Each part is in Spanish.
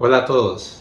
Hola a todos.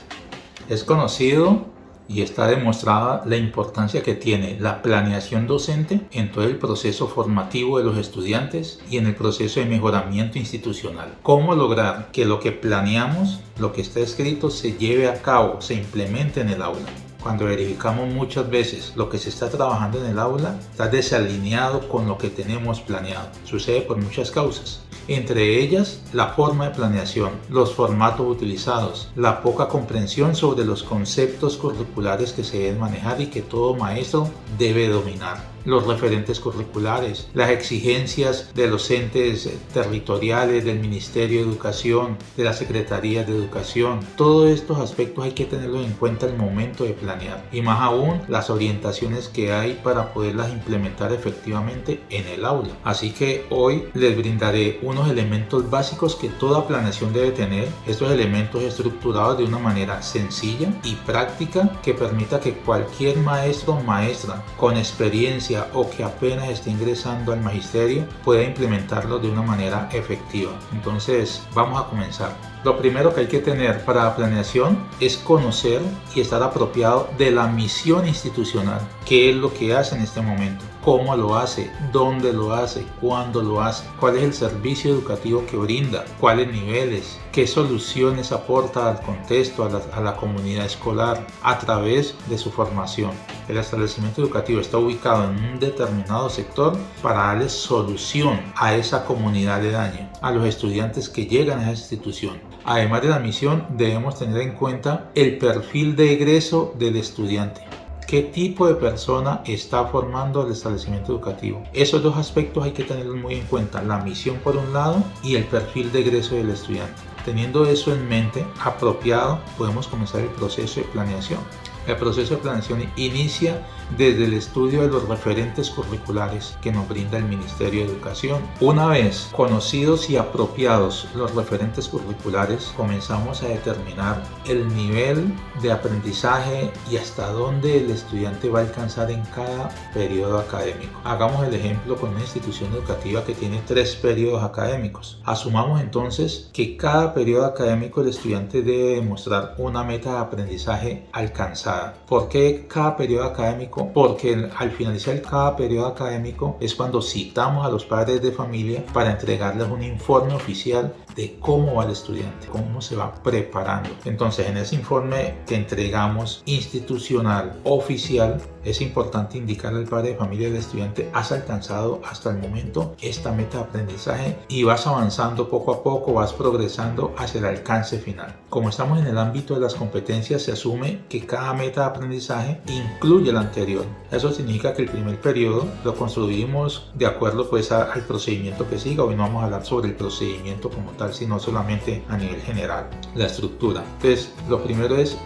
Es conocido y está demostrada la importancia que tiene la planeación docente en todo el proceso formativo de los estudiantes y en el proceso de mejoramiento institucional. ¿Cómo lograr que lo que planeamos, lo que está escrito, se lleve a cabo, se implemente en el aula? Cuando verificamos muchas veces lo que se está trabajando en el aula, está desalineado con lo que tenemos planeado. Sucede por muchas causas. Entre ellas, la forma de planeación, los formatos utilizados, la poca comprensión sobre los conceptos curriculares que se deben manejar y que todo maestro debe dominar. Los referentes curriculares, las exigencias de los entes territoriales, del Ministerio de Educación, de la Secretaría de Educación. Todos estos aspectos hay que tenerlos en cuenta al momento de planear. Y más aún, las orientaciones que hay para poderlas implementar efectivamente en el aula. Así que hoy les brindaré unos elementos básicos que toda planeación debe tener. Estos elementos estructurados de una manera sencilla y práctica que permita que cualquier maestro o maestra con experiencia o que apenas esté ingresando al magisterio pueda implementarlo de una manera efectiva. Entonces vamos a comenzar. Lo primero que hay que tener para la planeación es conocer y estar apropiado de la misión institucional. ¿Qué es lo que hace en este momento? ¿Cómo lo hace? ¿Dónde lo hace? ¿Cuándo lo hace? ¿Cuál es el servicio educativo que brinda? ¿Cuáles niveles? ¿Qué soluciones aporta al contexto, a la comunidad escolar a través de su formación? El establecimiento educativo está ubicado en un determinado sector para darle solución a esa comunidad aledaña, a los estudiantes que llegan a esa institución. Además de la misión, debemos tener en cuenta el perfil de egreso del estudiante. ¿Qué tipo de persona está formando el establecimiento educativo? Esos dos aspectos hay que tenerlos muy en cuenta, la misión por un lado y el perfil de egreso del estudiante. Teniendo eso en mente, apropiado, podemos comenzar el proceso de planeación. El proceso de planeación inicia desde el estudio de los referentes curriculares que nos brinda el Ministerio de Educación. Una vez conocidos y apropiados los referentes curriculares, comenzamos a determinar el nivel de aprendizaje y hasta dónde el estudiante va a alcanzar en cada periodo académico. Hagamos el ejemplo con una institución educativa que tiene 3 periodos académicos. Asumamos entonces que cada periodo académico el estudiante debe demostrar una meta de aprendizaje alcanzada. ¿Por qué cada periodo académico? Porque al finalizar cada periodo académico es cuando citamos a los padres de familia para entregarles un informe oficial de cómo va el estudiante, cómo se va preparando. Entonces, en ese informe que entregamos institucional, oficial, es importante indicarle al padre de familia y al estudiante: has alcanzado hasta el momento esta meta de aprendizaje y vas avanzando poco a poco, vas progresando hacia el alcance final. Como estamos en el ámbito de las competencias, se asume que cada meta de aprendizaje incluye la anterior. Eso significa que el primer periodo lo construimos de acuerdo al procedimiento que siga. Hoy no vamos a hablar sobre el procedimiento como tal, sino solamente a nivel general, la estructura. Entonces, lo primero es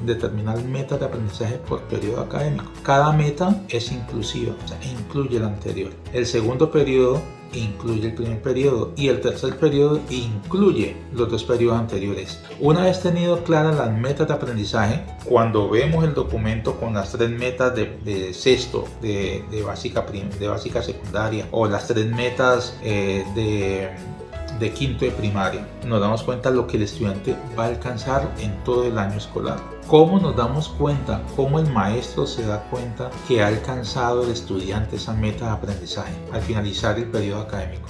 determinar metas de aprendizaje por periodo académico. Cada meta es inclusiva, o sea, incluye la anterior. El segundo periodo incluye el primer periodo y el tercer periodo incluye los 2 periodos anteriores. Una vez tenido claras las metas de aprendizaje, cuando vemos el documento con las 3 metas de sexto, de básica secundaria, o las 3 metas de quinto de primaria, nos damos cuenta de lo que el estudiante va a alcanzar en todo el año escolar. ¿Cómo nos damos cuenta? ¿Cómo el maestro se da cuenta que ha alcanzado el estudiante esa meta de aprendizaje al finalizar el periodo académico?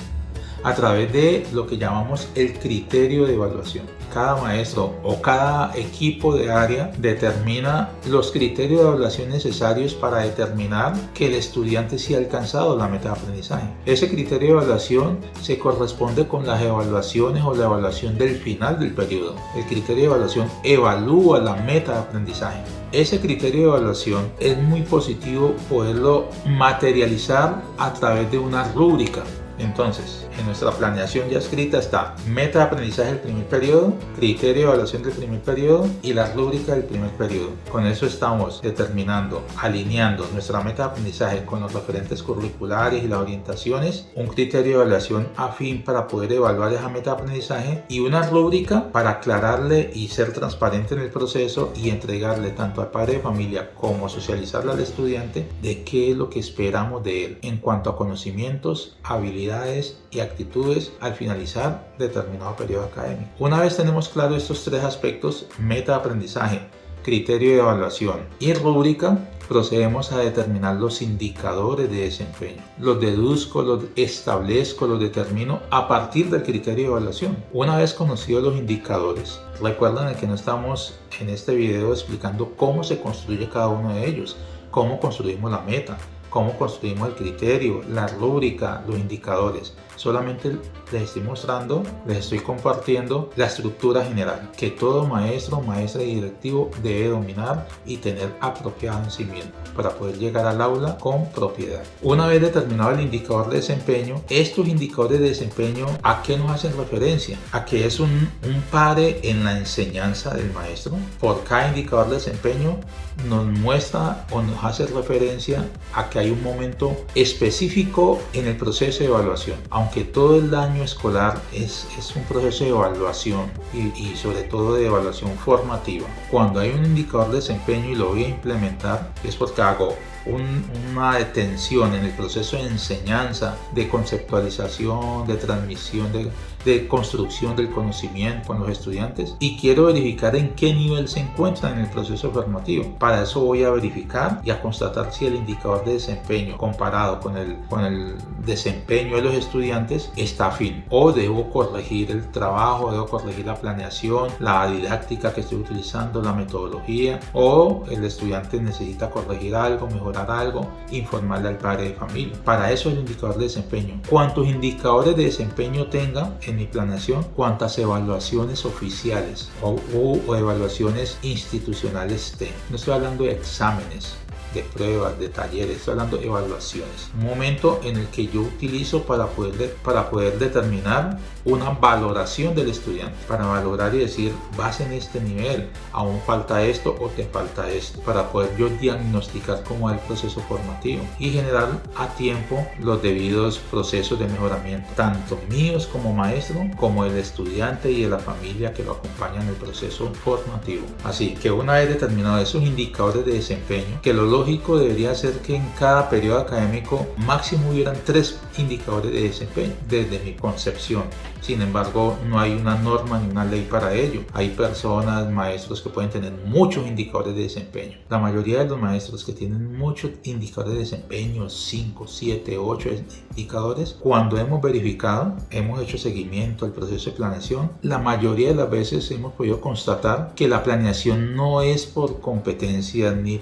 A través de lo que llamamos el criterio de evaluación. Cada maestro o cada equipo de área determina los criterios de evaluación necesarios para determinar que el estudiante sí ha alcanzado la meta de aprendizaje. Ese criterio de evaluación se corresponde con las evaluaciones o la evaluación del final del periodo. El criterio de evaluación evalúa la meta de aprendizaje. Ese criterio de evaluación es muy positivo poderlo materializar a través de una rúbrica. Entonces, en nuestra planeación ya escrita está meta de aprendizaje del primer periodo, criterio de evaluación del primer periodo y la rúbrica del primer periodo. Con eso estamos determinando, alineando nuestra meta de aprendizaje con los referentes curriculares y las orientaciones, un criterio de evaluación afín para poder evaluar esa meta de aprendizaje y una rúbrica para aclararle y ser transparente en el proceso y entregarle tanto al padre de familia como socializarle al estudiante de qué es lo que esperamos de él en cuanto a conocimientos, habilidades habilidades y actitudes al finalizar determinado periodo académico. Una vez tenemos claro estos tres aspectos, meta de aprendizaje, criterio de evaluación y rúbrica, procedemos a determinar los indicadores de desempeño. Los deduzco, los establezco, los determino a partir del criterio de evaluación. Una vez conocidos los indicadores, recuerden que no estamos en este video explicando cómo se construye cada uno de ellos, cómo construimos la meta, cómo construimos el criterio, la rúbrica, los indicadores. Solamente les estoy mostrando, les estoy compartiendo la estructura general que todo maestro, maestra y directivo debe dominar y tener apropiado en sí mismo para poder llegar al aula con propiedad. Una vez determinado el indicador de desempeño, estos indicadores de desempeño, ¿a qué nos hacen referencia? A que es un pare en la enseñanza del maestro. Por cada indicador de desempeño nos muestra o nos hace referencia a que hay un momento específico en el proceso de evaluación. Aunque todo el año escolar es un proceso de evaluación y sobre todo de evaluación formativa. Cuando hay un indicador de desempeño y lo voy a implementar es porque hago una detención en el proceso de enseñanza, de conceptualización, de transmisión, de construcción del conocimiento con los estudiantes y quiero verificar en qué nivel se encuentran en el proceso formativo. Para eso voy a verificar y a constatar si el indicador de desempeño comparado con el desempeño de los estudiantes está afín o debo corregir el trabajo, debo corregir la planeación, la didáctica que estoy utilizando, la metodología o el estudiante necesita corregir algo, mejorar algo, informarle al padre de familia. Para eso el indicador de desempeño. Cuántos indicadores de desempeño tenga en mi planeación, cuántas evaluaciones oficiales o evaluaciones institucionales tengo. No estoy hablando de exámenes, de pruebas, de talleres, estoy hablando de evaluaciones. Un momento en el que yo utilizo para poder determinar una valoración del estudiante, para valorar y decir, vas en este nivel, aún falta esto o te falta esto, para poder yo diagnosticar cómo es el proceso formativo y generar a tiempo los debidos procesos de mejoramiento, tanto míos como maestro, como el estudiante y de la familia que lo acompañan en el proceso formativo. Así que una vez determinados esos indicadores de desempeño, que lo lógico debería ser que en cada periodo académico máximo hubieran 3 indicadores de desempeño desde mi concepción. Sin embargo, no hay una norma ni una ley para ello. Hay personas, maestros que pueden tener muchos indicadores de desempeño. La mayoría de los maestros que tienen muchos indicadores de desempeño, 5, 7, 8 indicadores, cuando hemos verificado, hemos hecho seguimiento al proceso de planeación, la mayoría de las veces hemos podido constatar que la planeación no es por competencia ni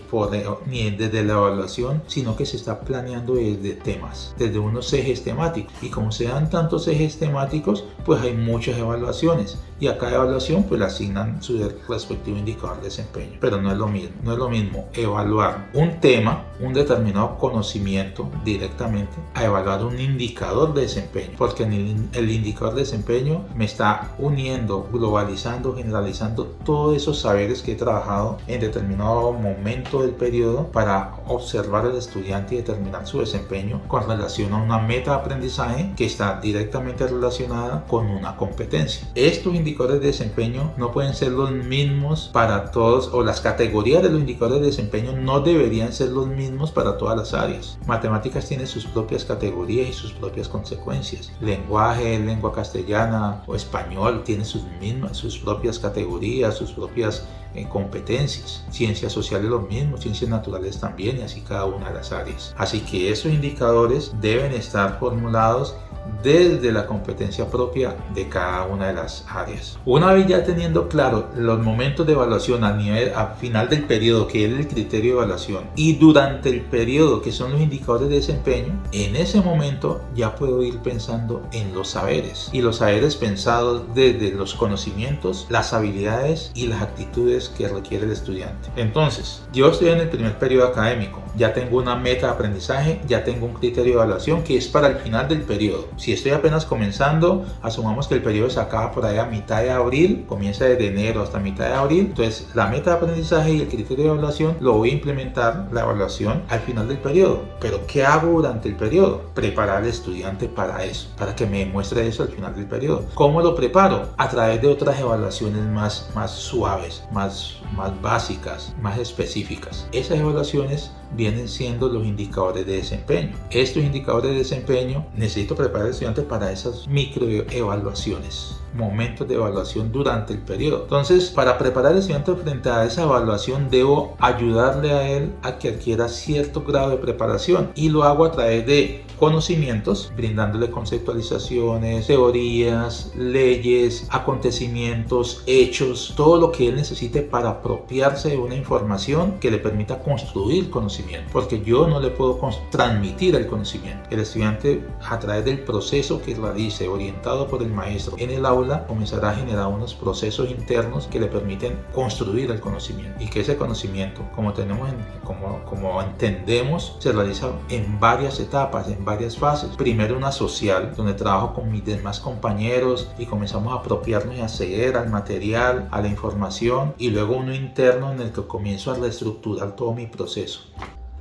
desde la evaluación, sino que se está planeando desde temas, desde unos ejes temáticos. Y como se dan tantos ejes temáticos, pues hay muchas evaluaciones y a cada evaluación pues le asignan su respectivo indicador de desempeño. Pero no es lo mismo evaluar un tema, un determinado conocimiento directamente, a evaluar un indicador de desempeño, porque el indicador de desempeño me está uniendo, globalizando, generalizando todos esos saberes que he trabajado en determinado momento del periodo para observar al estudiante y determinar su desempeño con relación a una meta de aprendizaje que está directamente relacionada con una competencia. Estos indicadores de desempeño no pueden ser los mismos para todos, o las categorías de los indicadores de desempeño no deberían ser los mismos para todas las áreas. Matemáticas tiene sus propias categorías y sus propias consecuencias. Lenguaje, lengua castellana o español tiene sus propias categorías, sus propias competencias. Ciencias sociales lo mismo, ciencias naturales también, y así cada una de las áreas. Así que esos indicadores deben estar formulados desde la competencia propia de cada una de las áreas. Una vez ya teniendo claro los momentos de evaluación a final del periodo, que es el criterio de evaluación, y durante el periodo, que son los indicadores de desempeño, en ese momento ya puedo ir pensando en los saberes, y los saberes pensados desde los conocimientos, las habilidades y las actitudes que requiere el estudiante. Entonces, yo estoy en el primer periodo académico, ya tengo una meta de aprendizaje, ya tengo un criterio de evaluación que es para el final del periodo. Si estoy apenas comenzando, asumamos que el periodo se acaba por ahí a mitad de abril, comienza desde enero hasta mitad de abril, entonces la meta de aprendizaje y el criterio de evaluación lo voy a implementar, la evaluación, al final del periodo. Pero ¿qué hago durante el periodo? Preparar al estudiante para eso, para que me demuestre eso al final del periodo. ¿Cómo lo preparo? A través de otras evaluaciones más suaves, más básicas, más específicas. Esas evaluaciones vienen siendo los indicadores de desempeño. Estos indicadores de desempeño necesito preparar al estudiante para esas microevaluaciones, momentos de evaluación durante el periodo. Entonces, para preparar al estudiante frente a esa evaluación, debo ayudarle a él a que adquiera cierto grado de preparación, y lo hago a través de conocimientos, brindándole conceptualizaciones, teorías, leyes, acontecimientos, hechos, todo lo que él necesite para apropiarse de una información que le permita construir conocimiento, porque yo no le puedo transmitir el conocimiento. El estudiante, a través del proceso que realice orientado por el maestro en el aula, comenzará a generar unos procesos internos que le permiten construir el conocimiento, y que ese conocimiento, como entendemos, se realiza en varias etapas, en varias fases. Primero una social, donde trabajo con mis demás compañeros y comenzamos a apropiarnos y a acceder al material, a la información, y luego uno interno en el que comienzo a reestructurar todo mi proceso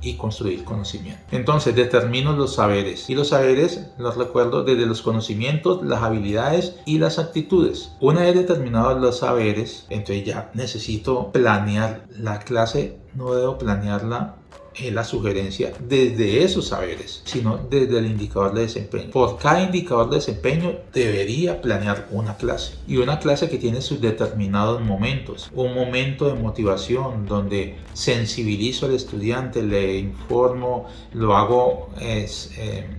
y construir conocimiento. Entonces determino los saberes, y los saberes los recuerdo desde los conocimientos, las habilidades y las actitudes. Una vez determinados los saberes, entonces ya necesito planear la clase. No debo planearla la sugerencia desde esos saberes, sino desde el indicador de desempeño. Por cada indicador de desempeño debería planear una clase, y una clase que tiene sus determinados momentos. Un momento de motivación donde sensibilizo al estudiante, le informo, lo hago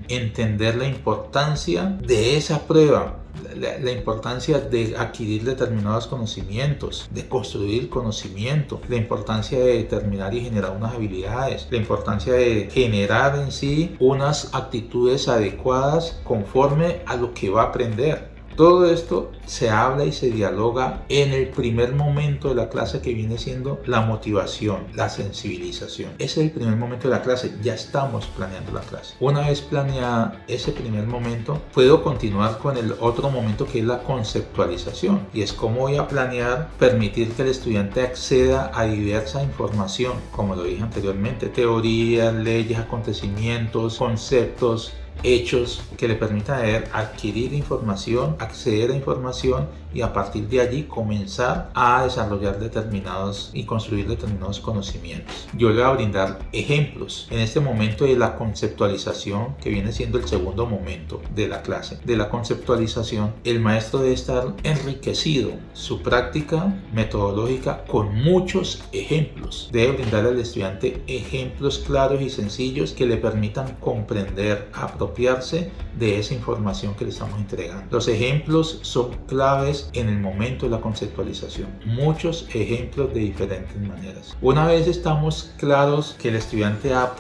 entender la importancia de esa prueba, la importancia de adquirir determinados conocimientos, de construir conocimiento, la importancia de determinar y generar unas habilidades, la importancia de generar en sí unas actitudes adecuadas conforme a lo que va a aprender. Todo esto se habla y se dialoga en el primer momento de la clase, que viene siendo la motivación, la sensibilización. Ese es el primer momento de la clase, ya estamos planeando la clase. Una vez planeada ese primer momento, puedo continuar con el otro momento, que es la conceptualización, y es cómo voy a planear permitir que el estudiante acceda a diversa información, como lo dije anteriormente: teorías, leyes, acontecimientos, conceptos, hechos que le permitan adquirir información, acceder a información, y a partir de allí comenzar a desarrollar determinados y construir determinados conocimientos. Yo le voy a brindar ejemplos en este momento de la conceptualización, que viene siendo el segundo momento de la clase. De la conceptualización, el maestro debe estar enriquecido su práctica metodológica con muchos ejemplos. Debe brindar al estudiante ejemplos claros y sencillos que le permitan comprender, apropiarse de esa información que le estamos entregando. Los ejemplos son claves en el momento de la conceptualización. Muchos ejemplos de diferentes maneras. Una vez estamos claros que el estudiante ha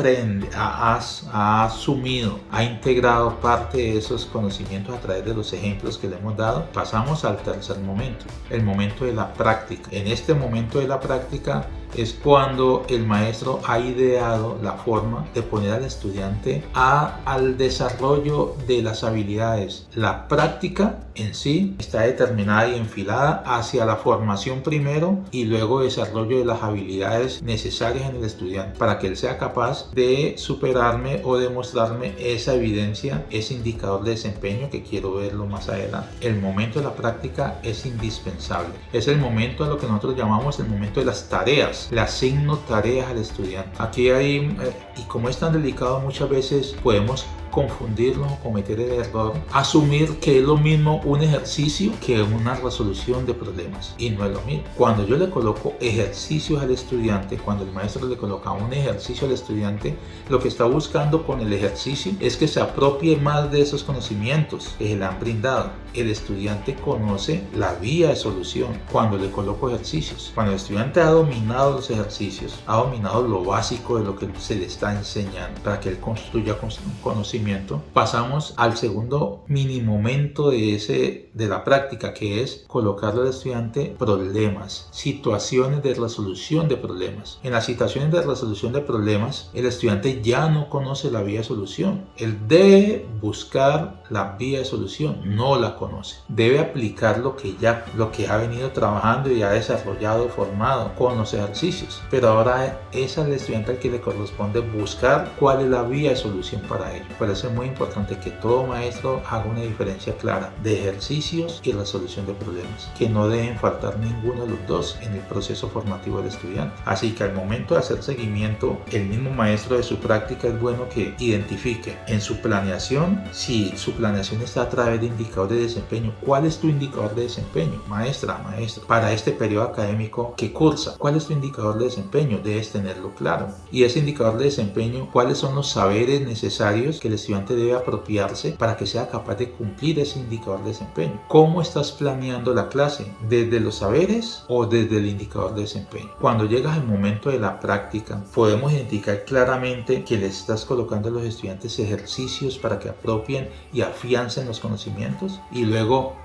asumido, ha integrado parte de esos conocimientos a través de los ejemplos que le hemos dado, pasamos al tercer momento, el momento de la práctica. En este momento de la práctica es cuando el maestro ha ideado la forma de poner al estudiante al desarrollo de las habilidades. La práctica en sí está determinada y enfilada hacia la formación primero, y luego desarrollo de las habilidades necesarias en el estudiante para que él sea capaz de superarme o demostrarme esa evidencia, ese indicador de desempeño que quiero verlo más adelante. El momento de la práctica es indispensable. Es el momento de lo que nosotros llamamos el momento de las tareas. Le asigno tareas al estudiante. Aquí hay, y como es tan delicado, muchas veces podemos confundirnos o cometer el error, asumir que es lo mismo un ejercicio que una resolución de problemas, y no es lo mismo. Cuando yo le coloco ejercicios al estudiante, cuando el maestro le coloca un ejercicio al estudiante, lo que está buscando con el ejercicio es que se apropie más de esos conocimientos que se le han brindado. El estudiante conoce la vía de solución cuando le coloco ejercicios. Cuando el estudiante ha dominado los ejercicios, ha dominado lo básico de lo que se le está enseñando para que él construya conocimiento, pasamos al segundo mini momento de la práctica, que es colocarle al estudiante problemas, situaciones de resolución de problemas. En las situaciones de resolución de problemas, el estudiante ya no conoce la vía de solución. Él debe buscar la vía de solución, no la conoce. Debe aplicar lo que ha venido trabajando y ha desarrollado, formado con los ejercicios. Pero ahora es al estudiante al que le corresponde buscar cuál es la vía de solución para él. Por parece muy importante que todo maestro haga una diferencia clara de ejercicios y resolución de problemas, que no deben faltar ninguno de los dos en el proceso formativo del estudiante. Así que al momento de hacer seguimiento, el mismo maestro de su práctica es bueno que identifique en su planeación, si su planeación está a través de indicador de desempeño, ¿cuál es tu indicador de desempeño? Maestra, maestro, para este periodo académico que cursa, ¿cuál es tu indicador de desempeño? Debes tenerlo claro. Y ese indicador de desempeño, ¿cuáles son los saberes necesarios que el estudiante debe apropiarse para que sea capaz de cumplir ese indicador de desempeño? ¿Cómo estás planeando la clase? ¿Desde los saberes o desde el indicador de desempeño? Cuando llegas al momento de la práctica, podemos identificar claramente que le estás colocando a los estudiantes ejercicios para que apropien y afiancen los conocimientos, y luego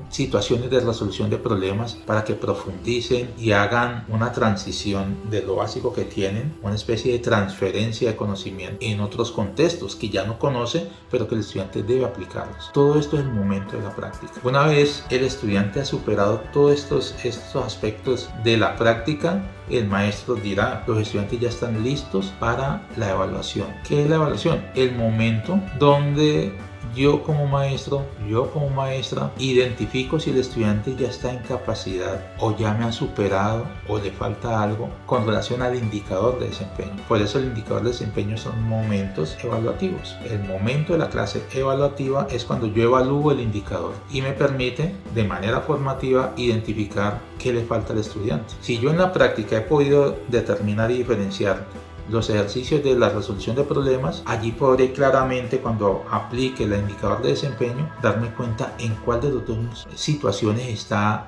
situaciones de resolución de problemas para que profundicen y hagan una transición de lo básico que tienen, una especie de transferencia de conocimiento en otros contextos que ya no conoce, pero que el estudiante debe aplicarlos. Todo esto es el momento de la práctica. Una vez el estudiante ha superado todos estos aspectos de la práctica, el maestro dirá: los estudiantes ya están listos para la evaluación. ¿Qué es la evaluación? El momento donde yo como maestro, yo como maestra, identifico si el estudiante ya está en capacidad o ya me ha superado o le falta algo con relación al indicador de desempeño. Por eso el indicador de desempeño son momentos evaluativos. El momento de la clase evaluativa es cuando yo evalúo el indicador y me permite de manera formativa identificar qué le falta al estudiante. Si yo en la práctica he podido determinar y diferenciar los ejercicios de la resolución de problemas, allí podré claramente, cuando aplique el indicador de desempeño, darme cuenta en cuál de las dos situaciones está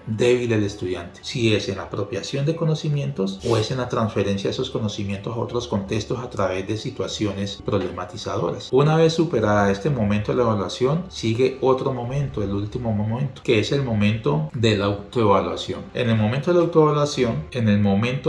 débil el estudiante, si es en la apropiación de conocimientos o es en la transferencia de esos conocimientos a otros contextos a través de situaciones problematizadoras. Una vez superada este momento de la evaluación, sigue otro momento, el último momento, que es el momento de la autoevaluación. En el momento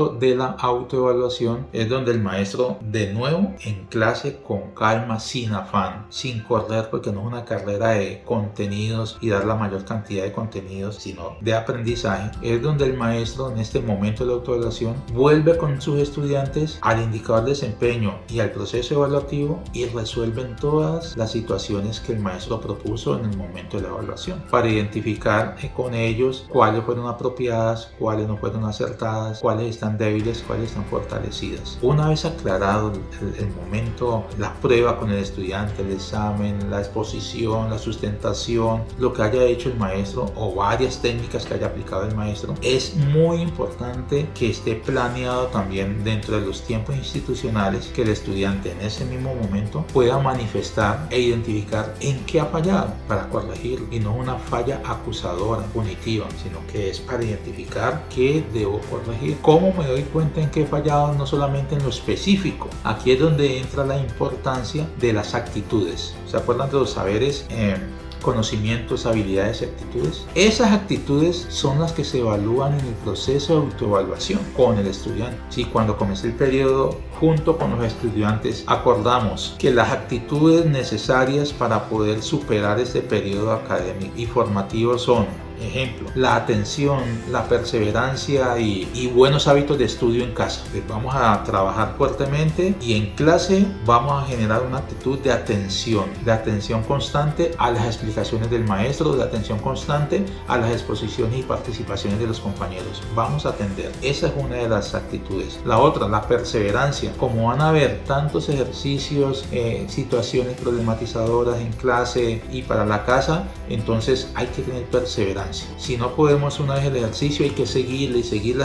de la autoevaluación, es donde el maestro, de nuevo en clase, con calma, sin afán, sin correr, porque no es una carrera de contenidos y dar la mayor cantidad de contenidos, sino de aprendizaje, es donde el maestro en este momento de la autoevaluación vuelve con sus estudiantes al indicador de desempeño y al proceso evaluativo y resuelven todas las situaciones que el maestro propuso en el momento de la evaluación, para identificar con ellos cuáles fueron apropiadas, cuáles no fueron acertadas, cuáles están débiles, cuáles están fortalecidas. Una vez aclarado el momento, la prueba con el estudiante, el examen, la exposición, la sustentación, lo que haya hecho el maestro o varias técnicas que haya aplicado el maestro, es muy importante que esté planeado también dentro de los tiempos institucionales, que el estudiante en ese mismo momento pueda manifestar e identificar en qué ha fallado para corregirlo, y no una falla acusadora, punitiva, sino que es para identificar qué debo corregir. ¿Cómo me doy cuenta en qué he fallado? No solamente en lo específico. Aquí es donde entra la importancia de las actitudes. ¿Se acuerdan de los saberes? Conocimientos, habilidades y actitudes. Esas actitudes son las que se evalúan en el proceso de autoevaluación con el estudiante. Si cuando comencé el periodo, junto con los estudiantes, acordamos que las actitudes necesarias para poder superar este periodo académico y formativo son: ejemplo, la atención, la perseverancia y buenos hábitos de estudio en casa. Pues vamos a trabajar fuertemente, y en clase vamos a generar una actitud de atención constante a las explicaciones del maestro, de atención constante a las exposiciones y participaciones de los compañeros. Vamos a atender. Esa es una de las actitudes. La otra, la perseverancia. Como van a haber tantos ejercicios, situaciones problematizadoras en clase y para la casa, entonces hay que tener perseverancia. Si no podemos una vez el ejercicio, hay que seguirle y seguirle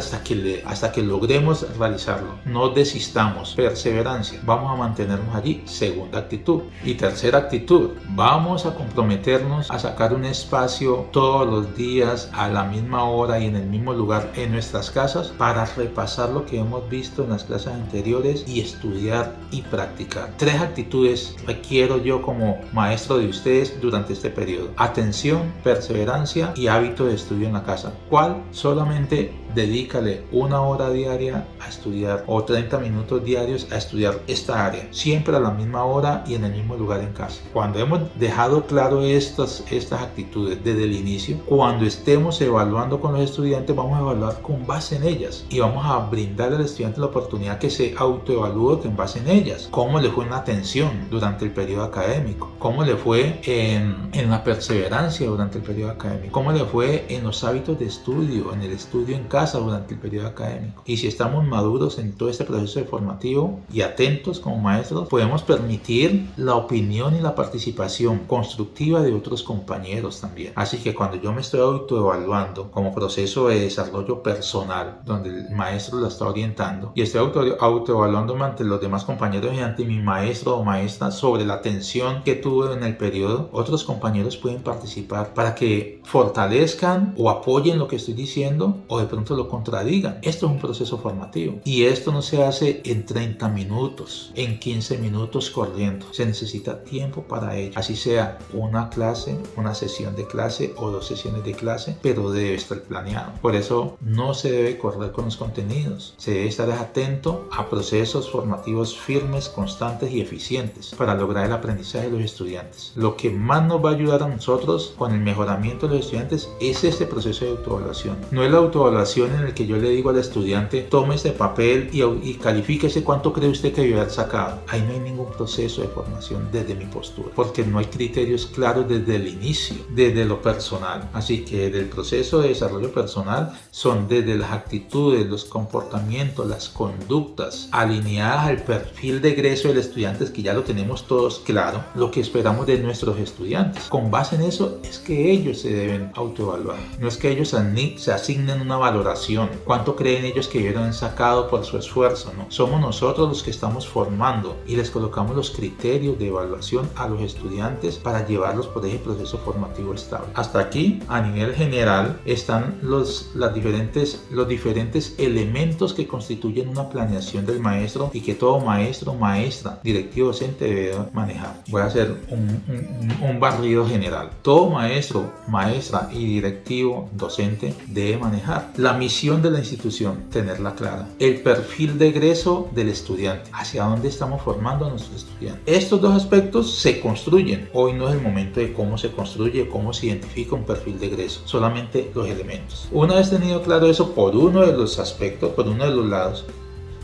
hasta que logremos realizarlo. No desistamos. Perseverancia. Vamos a mantenernos allí. Segunda actitud. Y tercera actitud, vamos a comprometernos a sacar un espacio todos los días a la misma hora y en el mismo lugar en nuestras casas para repasar lo que hemos visto en las clases anteriores y estudiar y practicar. 3 actitudes requiero yo como maestro de ustedes durante este periodo: atención, perseverancia y hábito de estudio en la casa. ¿Cuál? Solamente dedícale 1 hora diaria a estudiar o 30 minutos diarios a estudiar esta área, siempre a la misma hora y en el mismo lugar en casa. Cuando hemos dejado claro estas actitudes desde el inicio, cuando estemos evaluando con los estudiantes, vamos a evaluar con base en ellas y vamos a brindar al estudiante la oportunidad que se autoevalúe con base en ellas. ¿Cómo le fue en la atención durante el periodo académico? ¿Cómo le fue en la perseverancia durante el periodo académico? ¿Cómo le fue en los hábitos de estudio, en el estudio en casa durante el periodo académico? Y si estamos maduros en todo este proceso formativo y atentos como maestros, podemos permitir la opinión y la participación constructiva de otros compañeros también. Así que cuando yo me estoy autoevaluando como proceso de desarrollo personal, donde el maestro lo está orientando, y estoy autoevaluándome ante los demás compañeros y ante mi maestro o maestra sobre la atención que tuve en el periodo, otros compañeros pueden participar para que fortalezcan o apoyen lo que estoy diciendo o de pronto lo contradigan. Esto es un proceso formativo y esto no se hace en 30 minutos, en 15 minutos corriendo. Se necesita tiempo para ello, así sea una clase, una sesión de clase o 2 sesiones de clase, pero debe estar planeado. Por eso no se debe correr con los contenidos, se debe estar atento a procesos formativos firmes, constantes y eficientes para lograr el aprendizaje de los estudiantes. Lo que más nos va a ayudar a nosotros con el mejoramiento de los estudiantes es este proceso de autoevaluación. No es la autoevaluación en el que yo le digo al estudiante: tome este papel y califíquese cuánto cree usted que debe haber sacado. Ahí no hay ningún proceso de formación desde mi postura, porque no hay criterios claros desde el inicio, desde lo personal. Así que del proceso de desarrollo personal son desde las actitudes, los comportamientos, las conductas alineadas al perfil de egreso del estudiante, que ya lo tenemos todos claro, lo que esperamos de nuestros estudiantes. Con base en eso es que ellos se deben autoevaluar. No es que ellos se asignen una valoración, cuánto creen ellos que hubieran sacado por su esfuerzo, no. Somos nosotros los que estamos formando y les colocamos los criterios de evaluación a los estudiantes para llevarlos por ese proceso formativo estable. Hasta aquí, a nivel general, están los diferentes elementos que constituyen una planeación del maestro y que todo maestro, maestra, directivo docente debe manejar. Voy a hacer un barrido general. Todo maestro, maestra y directivo docente debe manejar la misión de la institución, tenerla clara, el perfil de egreso del estudiante, hacia dónde estamos formando a nuestros estudiantes. Estos dos aspectos se construyen. Hoy no es el momento de cómo se construye, cómo se identifica un perfil de egreso, solamente los elementos. Una vez tenido claro eso por uno de los aspectos, por uno de los lados,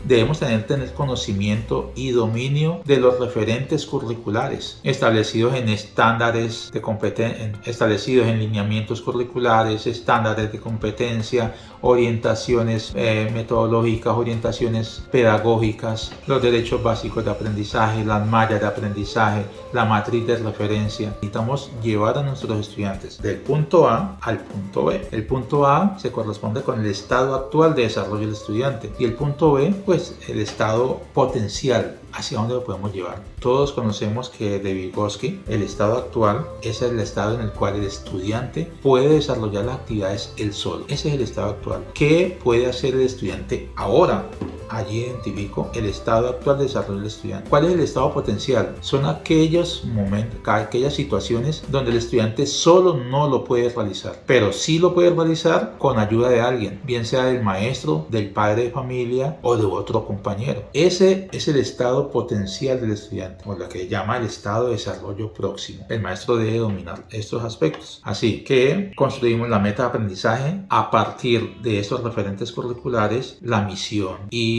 debemos tener conocimiento y dominio de los referentes curriculares establecidos en estándares de competencia, establecidos en lineamientos curriculares, estándares de competencia, orientaciones metodológicas, orientaciones pedagógicas, los derechos básicos de aprendizaje, las mallas de aprendizaje, la matriz de referencia. Necesitamos llevar a nuestros estudiantes del punto A al punto B. El punto A se corresponde con el estado actual de desarrollo del estudiante y el punto B, pues el estado potencial, hacia dónde lo podemos llevar. Todos conocemos que de Vygotsky, el estado actual es el estado en el cual el estudiante puede desarrollar las actividades él solo. Ese es el estado actual. ¿Qué puede hacer el estudiante ahora? Allí identifico el estado actual de desarrollo del estudiante. ¿Cuál es el estado potencial? Son aquellos momentos, aquellas situaciones donde el estudiante solo no lo puede realizar, pero sí lo puede realizar con ayuda de alguien, bien sea del maestro, del padre de familia o de otro compañero. Ese es el estado potencial del estudiante, o lo que llama el estado de desarrollo próximo. El maestro debe dominar estos aspectos. Así que construimos la meta de aprendizaje a partir de estos referentes curriculares, la misión y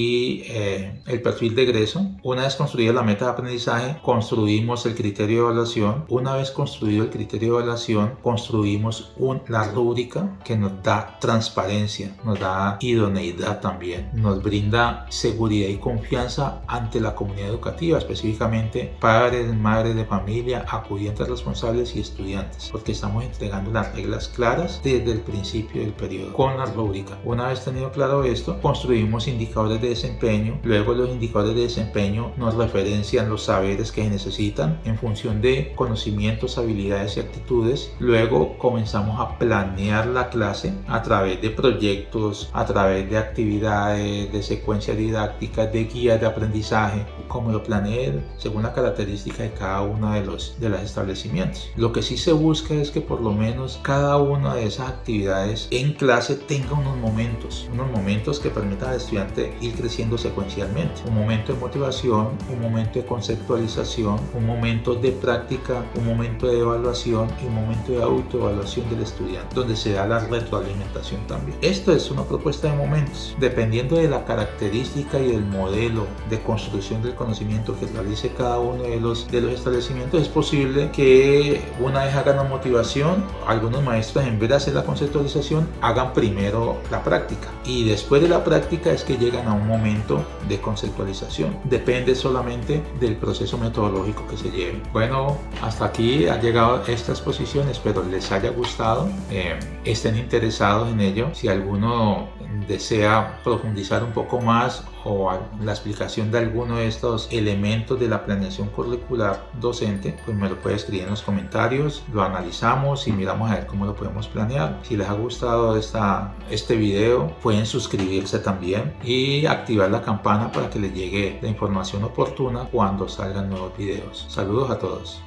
el perfil de egreso. Una vez construida la meta de aprendizaje, construimos el criterio de evaluación. Una vez construido el criterio de evaluación, construimos la rúbrica que nos da transparencia, nos da idoneidad también, nos brinda seguridad y confianza ante la comunidad educativa, específicamente padres, madres de familia, acudientes responsables y estudiantes, porque estamos entregando las reglas claras desde el principio del periodo con la rúbrica. Una vez tenido claro esto, construimos indicadores de desempeño. Luego los indicadores de desempeño nos referencian los saberes que se necesitan en función de conocimientos, habilidades y actitudes. Luego comenzamos a planear la clase a través de proyectos, a través de actividades, de secuencias didácticas, de guías de aprendizaje, como lo planee según la característica de cada uno de los establecimientos. Lo que sí se busca es que por lo menos cada una de esas actividades en clase tenga unos momentos que permitan al estudiante ir creciendo secuencialmente. Un momento de motivación, un momento de conceptualización, un momento de práctica, un momento de evaluación y un momento de autoevaluación del estudiante, donde se da la retroalimentación también. Esto es una propuesta de momentos. Dependiendo de la característica y del modelo de construcción del conocimiento que realice cada uno de los establecimientos, es posible que una vez hagan la motivación, algunos maestros en vez de hacer la conceptualización hagan primero la práctica y después de la práctica es que llegan a un momento de conceptualización. Depende solamente del proceso metodológico que se lleve. Bueno, hasta aquí ha llegado esta exposición, espero les haya gustado, estén interesados en ello. Si alguno desea profundizar un poco más o la explicación de alguno de estos elementos de la planeación curricular docente, pues me lo puede escribir en los comentarios, lo analizamos y miramos a ver cómo lo podemos planear. Si les ha gustado este video, pueden suscribirse también y activar la campana para que les llegue la información oportuna cuando salgan nuevos videos. Saludos a todos.